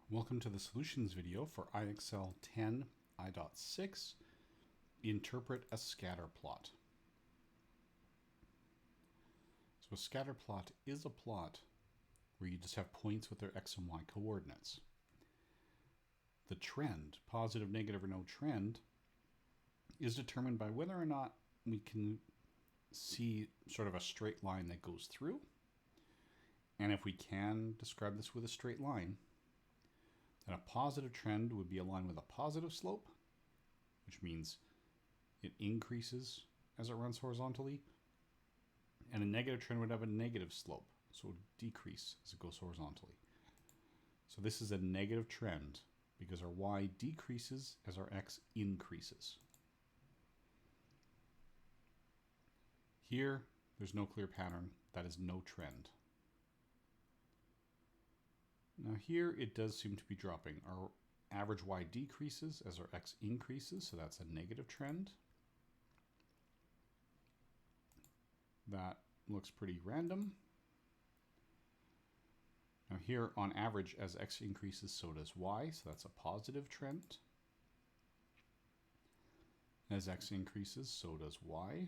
Welcome to the solutions video for IXL 10 I.6, Interpret a Scatter Plot. So a scatter plot is a plot where you just have points with their x and y coordinates. The trend, positive, negative, or no trend, is determined by whether or not we can see sort of a straight line that goes through. And if we can describe this with a straight line, then a positive trend would be aligned with a positive slope, which means it increases as it runs horizontally. And a negative trend would have a negative slope, so it would decrease as it goes horizontally. So this is a negative trend because our y decreases as our x increases. Here, there's no clear pattern. That is no trend. Now here it does seem to be dropping. Our average y decreases as our x increases, so that's a negative trend. That looks pretty random. Now here on average as x increases, so does y, so that's a positive trend. As x increases, so does y.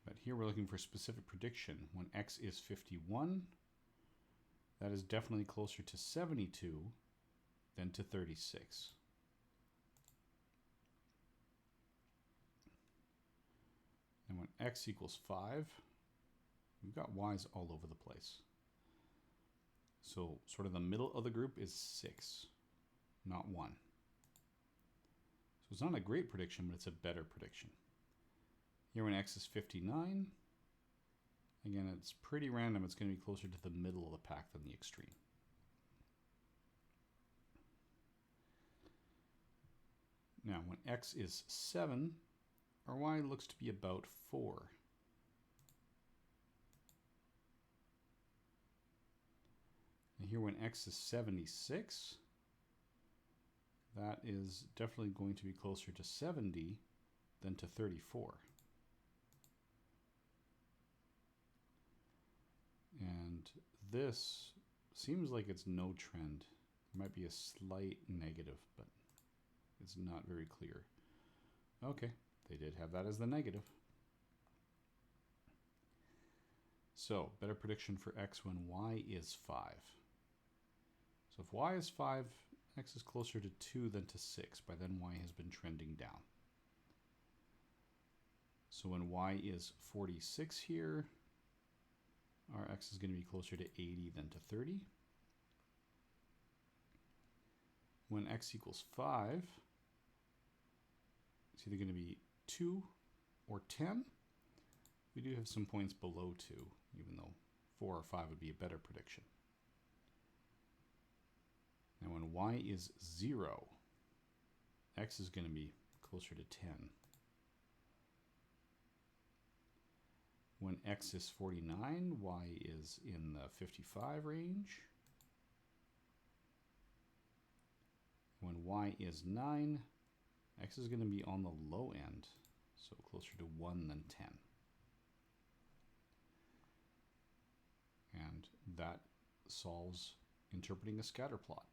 But here we're looking for specific prediction. When x is 51, that is definitely closer to 72 than to 36. And when x equals 5, we've got y's all over the place. So sort of the middle of the group is 6, not 1. So it's not a great prediction, but it's a better prediction. Here when x is 59, again, it's pretty random. It's going to be closer to the middle of the pack than the extreme. Now, when x is 7, our y looks to be about 4. And here when x is 76, that is definitely going to be closer to 70 than to 34. And this seems like it's no trend. There might be a slight negative, but it's not very clear. Okay, they did have that as the negative. So, better prediction for x when y is 5. So if y is 5, x is closer to 2 than to 6. By then y has been trending down. So when y is 46 here, our x is going to be closer to 80 than to 30. When x equals 5, it's either going to be 2 or 10. We do have some points below 2, even though 4 or 5 would be a better prediction. And when y is 0, x is going to be closer to 10. When x is 49, y is in the 55 range. When y is 9, x is going to be on the low end, so closer to 1 than 10. And that solves interpreting a scatter plot.